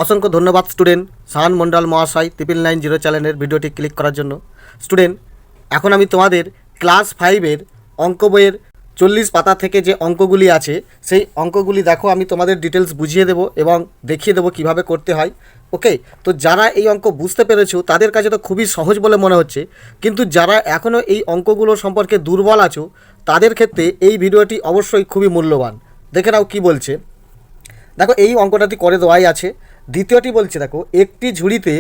অসংখ্য ধন্যবাদ স্টুডেন্ট শাহান মন্ডল মহাশয় 990 চ্যানেলের ভিডিওটি ক্লিক করার জন্য। স্টুডেন্ট, এখন আমি তোমাদের ক্লাস 5-এর অঙ্ক বইয়ের 40 পাতা থেকে যে অঙ্কগুলি আছে সেই অঙ্কগুলি দেখো, আমি তোমাদের ডিটেলস বুঝিয়ে দেবো এবং দেখিয়ে দেবো কীভাবে করতে হয়। ওকে, তো যারা এই অঙ্ক বুঝতে পেরেছো তাদের কাছে তো খুবই সহজ বলে মনে হচ্ছে, কিন্তু যারা এখনও এই অঙ্কগুলো সম্পর্কে দুর্বল আছো তাদের ক্ষেত্রে এই ভিডিওটি অবশ্যই খুবই মূল্যবান। দেখে নাও কী বলছে। দেখো, এই অঙ্কটাটি করে দেওয়াই আছে। দ্বিতীয়টি বলছে, দেখো একটি ঝুড়িতে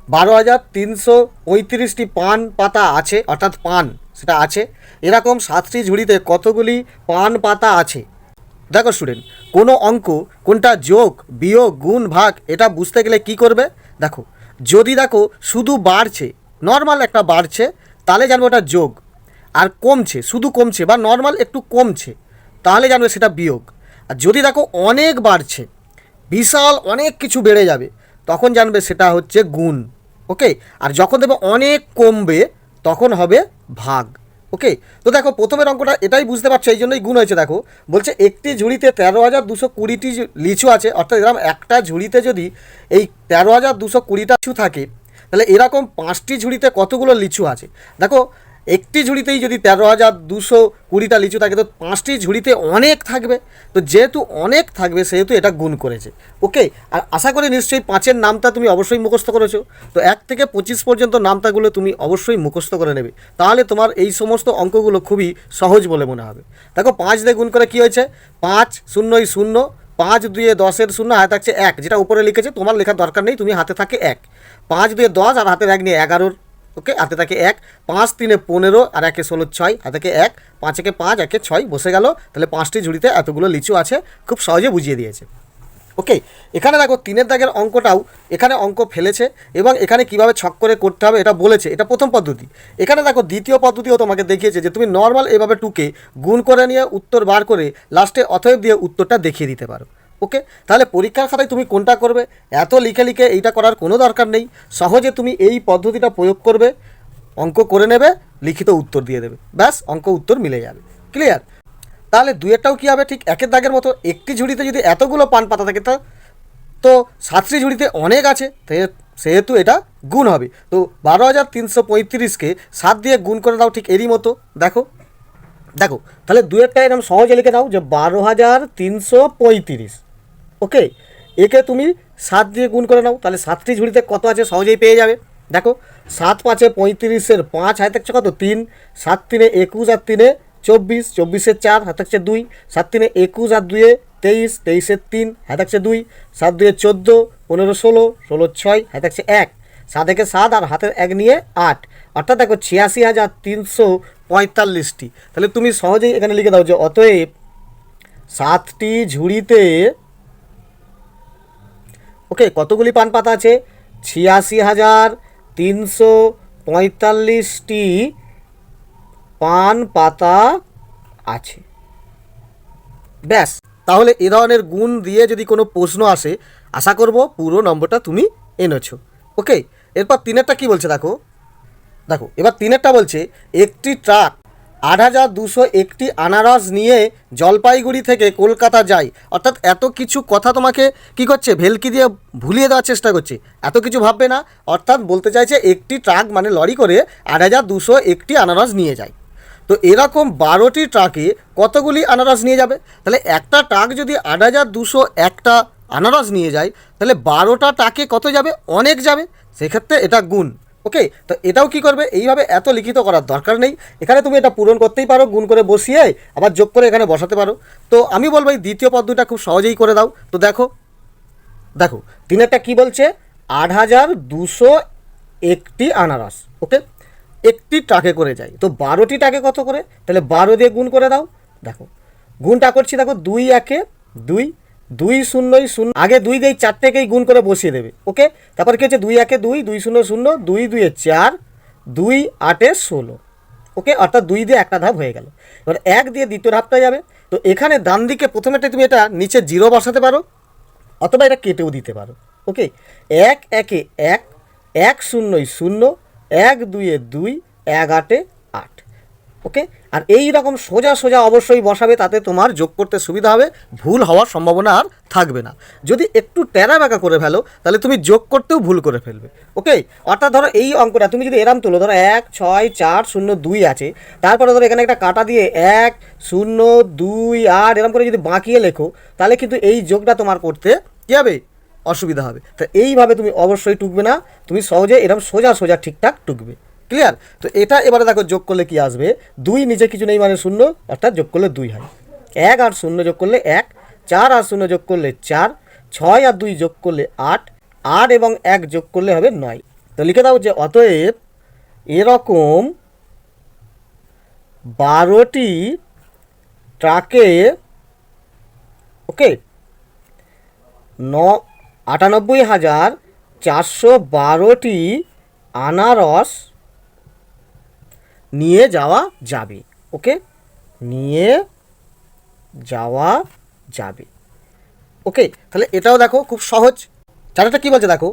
12,335টি পান পাতা আছে, অর্থাৎ পান সেটা আছে। এরকম 7টি ঝুড়িতে কতগুলি পান পাতা আছে? দেখো স্টুডেন্ট, কোনো অঙ্ক কোনটা যোগ বিয়োগ গুণ ভাগ এটা বুঝতে গেলে কি করবে? দেখো, যদি দেখো শুধু বাড়ছে, নর্মাল একটা বাড়ছে, তাহলে জানবো ওটা যোগ। আর কমছে, শুধু কমছে বা নর্মাল একটু কমছে, তাহলে জানবে সেটা বিয়োগ। আর যদি দেখো অনেক বাড়ছে, বিশাল অনেক কিছু বেড়ে যাবে, তখন জানবে সেটা হচ্ছে গুণ। ওকে, আর যখন দেখবে অনেক কমবে তখন হবে ভাগ। ওকে, তো দেখো প্রথমের অঙ্কটা এটাই বুঝতে পারছো, এই জন্যই গুণ হয়েছে। দেখো বলছে একটি ঝুড়িতে 13,220টি লিচু আছে, অর্থাৎ এরকম একটা ঝুড়িতে যদি এই 13,220টা লিচু থাকে, তাহলে এরকম 5টি ঝুড়িতে কতগুলো লিচু আছে? দেখো একটি ঝুড়িতেই যদি 13,220টা লিচু থাকে, তো 5টি ঝুড়িতে অনেক থাকবে। তো যেহেতু অনেক থাকবে সেহেতু এটা গুণ করেছে। ওকে, আর আশা করি নিশ্চয়ই 5-এর নামটা তুমি অবশ্যই মুখস্থ করেছো। তো 1 থেকে 25 পর্যন্ত নামতাগুলো তুমি অবশ্যই মুখস্থ করে নেবে, তাহলে তোমার এই সমস্ত অঙ্কগুলো খুবই সহজ বলে মনে হবে। দেখো 5 দিয়ে গুণ করে কী হয়েছে? 5 0 0, 5 2 10-এর 0, হাতে থাকছে 1, যেটা উপরে লিখেছে তোমার লেখার দরকার নেই, তুমি হাতে থাকে 1। 5 2 10 আর হাতের 1 নিয়ে 11। ওকে, হাতে থাকে 1। 5 3 15 আর 1 16 6, হাতে থাকে 1। 5 1 5, 1 6 বসে গেল। তাহলে 5টি ঝুড়িতে এতগুলো লিচু আছে, খুব সহজে বুঝিয়ে দিয়েছে। ওকে, এখানে দেখো 3-এর দাগের অঙ্কটাও এখানে অঙ্ক ফেলেছে এবং এখানে কিভাবে ছক করে করতে হবে এটা বলেছে। এটা প্রথম পদ্ধতি। এখানে দেখো দ্বিতীয় পদ্ধতিও তোমাকে দেখিয়েছে যে তুমি নর্মাল এভাবে টুকে গুণ করে নিয়ে উত্তর বার করে লাস্টে অতএব দিয়ে উত্তরটা দেখিয়ে দিতে পারো। ওকে, তাহলে পরীক্ষার খাতায় তুমি কোনটা করবে? এত লিখে লিখে এইটা করার কোনো দরকার নেই। সহজে তুমি এই পদ্ধতিটা প্রয়োগ করবে, অঙ্ক করে নেবে, লিখিত উত্তর দিয়ে দেবে, ব্যাস অঙ্ক উত্তর মিলে যাবে। ক্লিয়ার? তাহলে 2-এরটাও কী হবে? ঠিক 1-এর দাগের মতো। একটি ঝুড়িতে যদি এতগুলো পান পাতা থাকে তো 7টি ঝুড়িতে অনেক আছে, সেহেতু এটা গুণ হবে। তো 12,335কে 7 দিয়ে গুণ করে দাও, ঠিক এরই মতো। দেখো দেখো তাহলে 2-এরটা এরকম সহজে লিখে দাও যে 12,335। ওকে, একে তুমি 7 দিয়ে গুণ করে নাও, তাহলে 7টি ঝুড়িতে কত আছে সহজেই পেয়ে যাবে। দেখো 7 5 35-এর 5, হাতে থাকছে কত? 3। 7 3 21 আর 3 24, 24-এর 4, হাতে থাকছে 2। 7 3 21 আর 2 23, 23-এর 3, হাতে থাকছে 2। 7 2 14, 15 16, 16 6, হাতে থাকছে 1। 7 1 7 আর হাতের 1 নিয়ে 8, অর্থাৎ দেখো 86,345টি। তাহলে তুমি সহজেই এখানে লিখে দাও যে অতএব 7টি ঝুড়িতে ওকে কতগুলি পান পাতা আছে? 86,345টি পান পাতা আছে। ব্যাস, তাহলে এ ধরনের গুণ দিয়ে যদি কোনো প্রশ্ন আসে, আশা করব পুরো নম্বরটা তুমি এনেছো। ওকে, এরপর 3-এরটা কী বলছে? দেখো দেখো এবার 3-এরটা বলছে একটি ট্রাক 8,201টি আনারস নিয়ে জলপাইগুড়ি থেকে কলকাতা যায়। অর্থাৎ এত কিছু কথা তোমাকে কি করছে? ভেলকি দিয়ে ভুলিয়ে দেওয়ার চেষ্টা করছে। এত কিছু ভাববে না, অর্থাৎ বলতে চাইছে একটি ট্রাক মানে লরি করে 8,201টি আনারস নিয়ে যায়। তো এরকম 12টি ট্রাকে কতগুলি আনারস নিয়ে যাবে? তাহলে একটা ট্রাক যদি 8,201টা আনারস নিয়ে যায়, তাহলে 12টা ট্রাকে কত যাবে? অনেক যাবে, সেক্ষেত্রে এটা গুণ। ওকে, তো এটাও কি করবে? এইভাবে এত লিখিত করার দরকার নেই, এখানে তুমি এটা পূরণ করতেই পারো, গুণ করে বসিয়ে আবার যোগ করে এখানে বসাতে পারো। তো আমি বলবো এই দ্বিতীয় পদ্ধতিটা খুব সহজেই করে দাও। তো দেখো দেখো 3-এরটা কী বলছে? 8,201টি আনারস ওকে একটি ট্রাকে করে যায়। তো 12টি ট্রাকে কত করে? তাহলে 12 দিয়ে গুণ করে দাও। দেখো গুণটা করছি, দেখো 2 1 2, 2 0 0, আগে 2 দিয়ে 4টেকেই গুণ করে বসিয়ে দেবে। ওকে, তারপর কী হচ্ছে? 2 1 2, 2 0 0, 2 2 4, 2 8 16। ওকে, অর্থাৎ 2 দিয়ে একটা ধাপ হয়ে গেল। এবার 1 দিয়ে দ্বিতীয় ধাপটা যাবে। তো এখানে ডান দিকে প্রথমেটা তুমি এটা নিচে 0 বসাতে পারো, অথবা এটা কেটেও দিতে পারো। ওকে, 1 1 1, 1 0 0, 1 2 2, 1 8 8। ওকে, আর এই রকম সোজা সোজা অবশ্যই বসাবে, তাতে তোমার যোগ করতে সুবিধা হবে, ভুল হওয়ার সম্ভাবনা আর থাকবে না। যদি একটু টেরা বেঁকা করে ফেলো তাহলে তুমি যোগ করতেও ভুল করে ফেলবে। ওকে, অর্থাৎ ধরো এই অঙ্কটা তুমি যদি এরাম তোলো, ধরো 1 6 4 0 2 আছে, তারপরে ধরো এখানে একটা কাটা দিয়ে 1 0 2 8 এরকম করে যদি বাঁকিয়ে লেখো, তাহলে কিন্তু এই যোগটা তোমার করতে কী হবে, অসুবিধা হবে। তো এইভাবে তুমি অবশ্যই টুকবে না, তুমি সহজে এরকম সোজা সোজা ঠিকঠাক টুকবে। ক্লিয়ার? তো এটা এবারে দেখো যোগ করলে কি আসবে, 2 নিচে কিছু নেই মানে 0, অর্থাৎ যোগ করলে 2 হয়। 1 আর 0 যোগ করলে 1, 4 আর 0 যোগ করলে 4, 6 আর 2 যোগ করলে 8, 8 এবং 1 যোগ করলে হবে 9। তো লিখে দাও যে অতএব এরকম 12টি ট্রাকে, ওকে, 98,412টি আনারস নিয়ে যাওয়া যাবে। ওকে, নিয়ে যাওয়া যাবে। ওকে, তাহলে এটাও দেখো খুব সহজ। চারটা কী বলছে দেখো,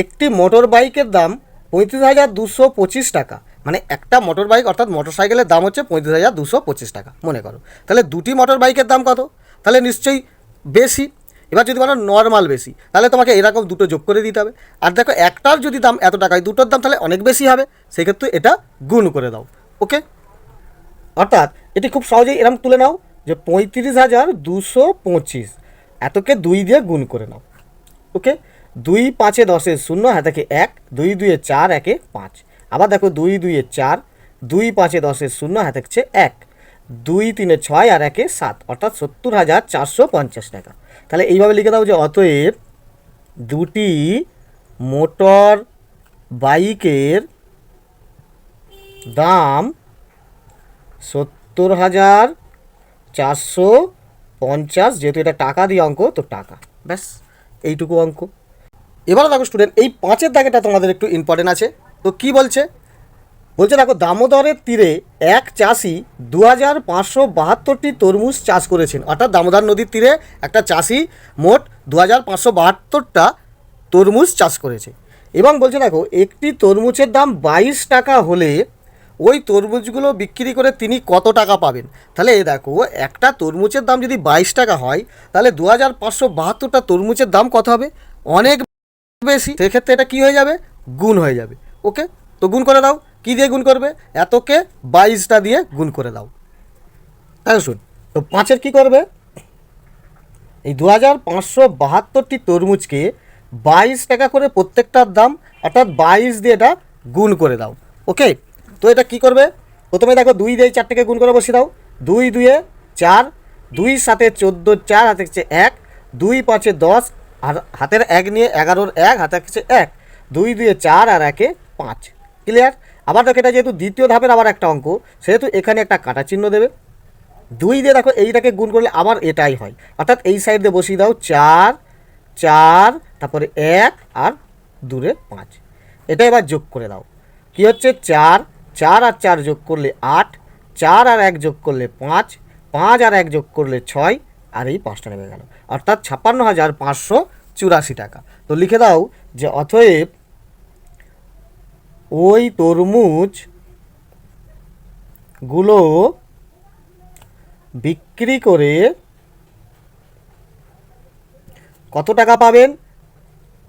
একটি মোটর বাইকের দাম 35,225 টাকা, মানে একটা মোটর বাইক অর্থাৎ মোটর সাইকেলের দাম হচ্ছে 35,225 টাকা মনে করো। তাহলে দুটি মোটর বাইকের দাম কত? তাহলে নিশ্চয়ই বেশি। এবার যদি বলো নর্মাল বেশি, তাহলে তোমাকে এরকম দুটো যোগ করে দিতে হবে। আর দেখো একটার যদি দাম এত টাকায়, দুটোর দাম তাহলে অনেক বেশি হবে, সেক্ষেত্রে এটা গুণ করে দাও। ওকে, অর্থাৎ এটি খুব সহজেই এরকম তুলে নাও যে 35,225 এতকে 2 দিয়ে গুণ করে নাও। ওকে, 2 5 10 0 হাতে থাকে 1, 2 2 4 1 5, আবার দেখো 2 2 4, 2 5 10 0 হাতে থাকছে 1, 2 3 6 আর 1 7, অর্থাৎ 70,450 টাকা। তাহলে এইভাবে লিখে দাও যে অতএব দুটি মোটর বাইকের দাম 70,450, যেহেতু এটা টাকা দিয়ে অঙ্ক তো টাকা, ব্যাস এইটুকু অঙ্ক। এবারে দেখো স্টুডেন্ট, এই 5-এর দাগেটা তোমাদের একটু ইম্পর্টেন্ট আছে। তো কি বলছে, বলছে দেখো দামোদরের তীরে এক চাষি 2,572টি তরমুজ চাষ করেছেন, অর্থাৎ দামোদর নদীর তীরে একটা চাষি মোট 2,572টা তরমুজ চাষ করেছে। এবং বলছে দেখো একটি তরমুজের দাম 22 টাকা হলে ওই তরমুজগুলো বিক্রি করে তিনি কত টাকা পাবেন। তাহলে দেখো একটা তরমুজের দাম যদি 22 টাকা হয়, তাহলে 2,572টা তরমুজের দাম কত হবে, অনেক বেশি। সেক্ষেত্রে এটা কী হয়ে যাবে, গুণ হয়ে যাবে। ওকে, তো গুণ করে দাও। কী দিয়ে গুণ করবে, এতকে 22টা দিয়ে গুণ করে দাও। তাই শুন, তো 5-এর কী করবে, এই 2,572টি তরমুজকে 22 টাকা করে প্রত্যেকটার দাম, অর্থাৎ 22 দিয়ে এটা গুণ করে দাও। ওকে, তো এটা কি করবে, প্রথমে দেখো 2 দিয়ে 4টেকে গুণ করে বসিয়ে দাও। 2 2 4, 2 7 14, 4 হাতে হচ্ছে 1, 2 5 10 আর হাতের 1 নিয়ে 11-র 1 হাতে হচ্ছে 1, 2 2 4 আর 1 5। ক্লিয়ার? আবার দেখো এটা যেহেতু দ্বিতীয় ধাপের আবার একটা অঙ্ক, সেহেতু এখানে একটা কাটা চিহ্ন দেবে। 2 দিয়ে দেখো এইটাকে গুণ করলে আবার এটাই হয়, অর্থাৎ এই সাইড দিয়ে বসিয়ে দাও 4 4, তারপরে 1 আর 2 5। এটা এবার যোগ করে দাও, কি হচ্ছে 4 4 আর 4 যোগ করলে 8, 4 আর 1 যোগ করলে 5, 5 আর 1 যোগ করলে 6, আর এই 5টা নেমে গেল, অর্থাৎ 56,584 টাকা। তো লিখে দাও যে অতএব ওই তরমুজগুলো বিক্রি করে কত টাকা পাবেন,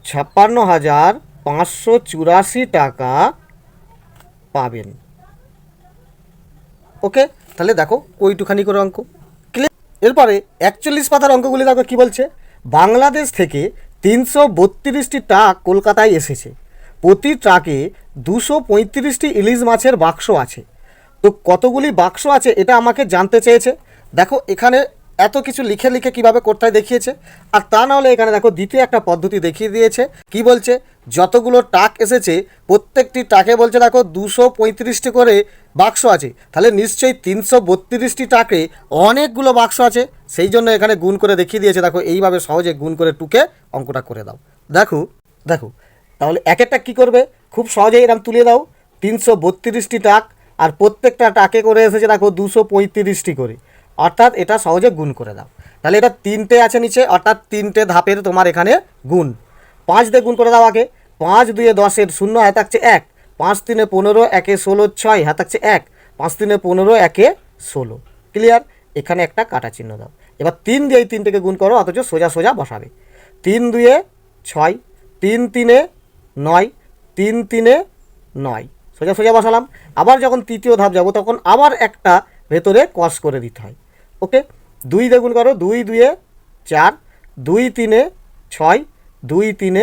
56,584 টাকা পাবেন। ওকে, তাহলে দেখো ওইটুখানি করে অঙ্ক ক্লিয়ার। এরপরে 41 পাতার অঙ্কগুলি দেখো কি বলছে, বাংলাদেশ থেকে 332টি ট্রাক কলকাতায় এসেছে, প্রতি ট্রাকে 235টি ইলিশ মাছের বাক্স আছে। তো কতগুলি বাক্স আছে এটা আমাকে জানতে চেয়েছে। দেখো এখানে এত কিছু লিখে লিখে কীভাবে করতে হয় দেখিয়েছে, আর তা নাহলে এখানে দেখো দ্বিতীয় একটা পদ্ধতি দেখিয়ে দিয়েছে। কি বলছে, যতগুলো ট্রাক এসেছে প্রত্যেকটি ট্রাকে বলছে দেখো 235টি করে বাক্স আছে, তাহলে নিশ্চয়ই 332টি ট্রাকে অনেকগুলো বাক্স আছে, সেই জন্য এখানে গুণ করে দেখিয়ে দিয়েছে। দেখো এইভাবে সহজে গুণ করে টুকে অঙ্কটা করে দাও। দেখো দেখো তাহলে এক একটা কী করবে, খুব সহজেই এরকম তুলে দাও 332টি ট্রাক, আর প্রত্যেকটা ট্রাকে করে এসেছে দেখো 235টি করে, অর্থাৎ এটা সহজে গুণ করে দাও। তাহলে এটা 3টে আছে নিচে, অর্থাৎ 3টে ধাপের তোমার এখানে গুণ। 5 দিয়ে গুণ করে দাও আগে, 5 2 10 0 হাতে থাকছে 1, 5 3 15 1 16 6 হাতে থাকছে 1, 5 3 15, 1 16। ক্লিয়ার? এখানে একটা কাটা চিহ্ন দাও। এবার 3 দিয়ে এই 3টেকে গুণ করো, অথচ সোজা সোজা বসাবে। 3 2 6, 3 3 9, 3 3 9, সোজা সোজা বসালাম। আবার যখন তৃতীয় ধাপ যাব তখন আবার একটা ভেতরে কস করে দিতে হয়। ওকে, 2 দিয়ে গুণ করো, 2 2 4, 2 3 6, 2 3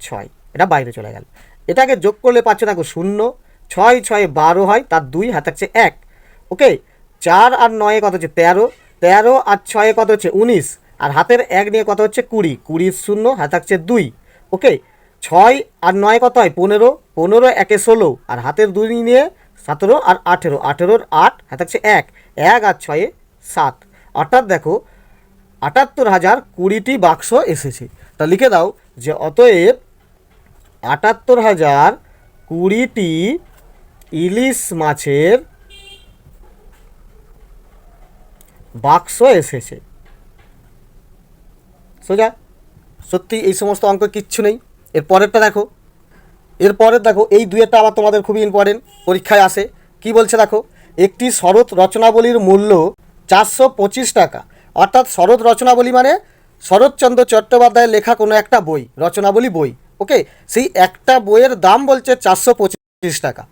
6, এটা বাইরে চলে গেল। এটাকে যোগ করলে পাচ্ছে দেখো 0, 6 6 12 হয়, তার 2 হাতে থাকছে 1। ওকে, 4 আর 9 কত হচ্ছে 13, 13 আর 6 কত হচ্ছে 19, আর হাতের 1 নিয়ে কত হচ্ছে 20, 20 0 হাতে থাকছে 2। ওকে, 6 আর 9 কত হয় 15, 15 1 16, আর হাতের 2 নিয়ে 17 আর 18, 18 8 হাতে থাকছে 1, 1 আর 6 7। অর্থাৎ দেখো 78,020টি বাক্স এসেছে। তা লিখে দাও যে অতএব 78,020টি ইলিশ মাছের বাক্স এসেছে। সোজা, সত্যি এই সমস্ত অঙ্ক কিচ্ছু নেই। এরপরেরটা দেখো, এই দুয়েরটা আবার তোমাদের খুবই ইম্পর্টেন্ট, পরীক্ষায় আসে। কি বলছে দেখো, একটি শরৎ রচনাবলীর মূল্য 425 টাকা। অর্থাৎ শরৎ রচনাবলী মানে শরৎচন্দ্র চট্টোপাধ্যায়ের লেখা কোনো একটা বই, রচনাবলী বই। ওকে, সেই একটা বইয়ের দাম বলছে 425 টাকা।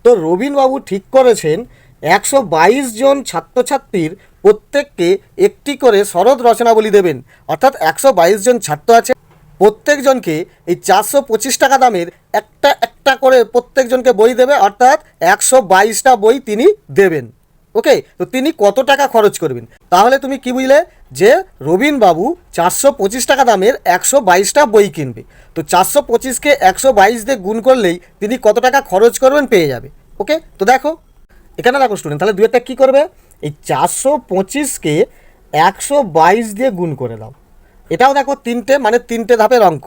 তো রবীনবাবু ঠিক করেছেন 122 জন ছাত্রছাত্রীর প্রত্যেককে একটি করে শরৎ রচনাবলী দেবেন। অর্থাৎ 122 জন ছাত্র আছে, প্রত্যেকজনকে এই 425 টাকা দামের একটা একটা করে প্রত্যেকজনকে বই দেবে। অর্থাৎ 122টা বই তিনি দেবেন। ওকে, তো তিনি কত টাকা খরচ করবেন? তাহলে তুমি কি বুঝলে যে রবীনবাবু 425 টাকা দামের 122টা বই কিনবে। তো 425কে 122 দিয়ে গুণ করলেই তিনি কত টাকা খরচ করবেন পেয়ে যাবে। ওকে, তো দেখো এখানে দেখো স্টুডেন্ট, তাহলে দুয়েরটা কী করবে, এই 425কে 122 দিয়ে গুণ করে দাও। এটাও দেখো তিনটে ধাপের অঙ্ক।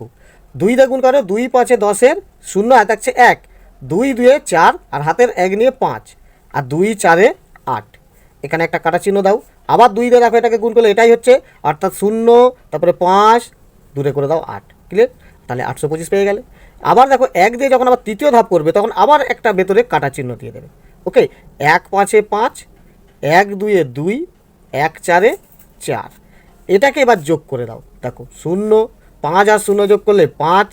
2 দিয়ে গুণ করো, 2 5 10, 0 হাতে থাকছে 1, 2 2 4, আর হাতের 1 নিয়ে 5, আর 2 4 8। এখানে একটা কাটা চিহ্ন দাও। আবার 2 দিয়ে দেখো এটাকে গুণ করলে এটাই হচ্ছে, অর্থাৎ 0, তারপরে 5, দূরে করে দাও 8। ক্লিয়ার? তাহলে 825 পেয়ে গেলে। আবার দেখো 1 দিয়ে যখন আবার তৃতীয় ধাপ করবে তখন আবার একটা ভেতরে কাটা চিহ্ন দিয়ে দেবে। ওকে, 1 5 5, 1 2 2, 1 4 4। এটাকে এবার যোগ করে দাও। দেখো 0, 5 আর 0 যোগ করলে 5,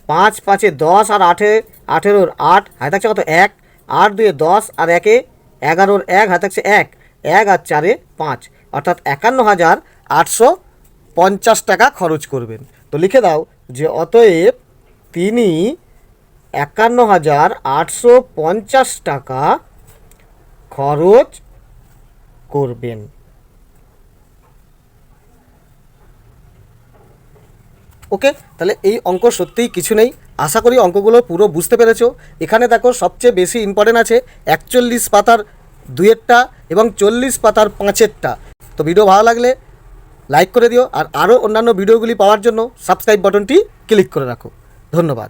5 5 10, আর 8 18 8 হাতে থাকছে কত 1, 8 2 10, আর 1 11 1 হাতে থাকছে 1, 1 আর 4 5, অর্থাৎ 51,850 টাকা খরচ করবেন। তো লিখে দাও যে অতএব তিনি 51,850 টাকা খরচ করবেন। ওকে, তাহলে এই অঙ্ক সত্যিই কিছু নেই। আশা করি অঙ্কগুলো পুরো বুঝতে পেরেছো। এখানে দেখো সবচেয়ে বেশি ইম্পর্টেন্ট আছে 41 পাতার 2-এরটা এবং 40 পাতার 5-এরটা। তো ভিডিও ভালো লাগলে লাইক করে দিও, আর আরও অন্যান্য ভিডিওগুলি পাওয়ার জন্য সাবস্ক্রাইব বাটনটি ক্লিক করে রাখো। ধন্যবাদ।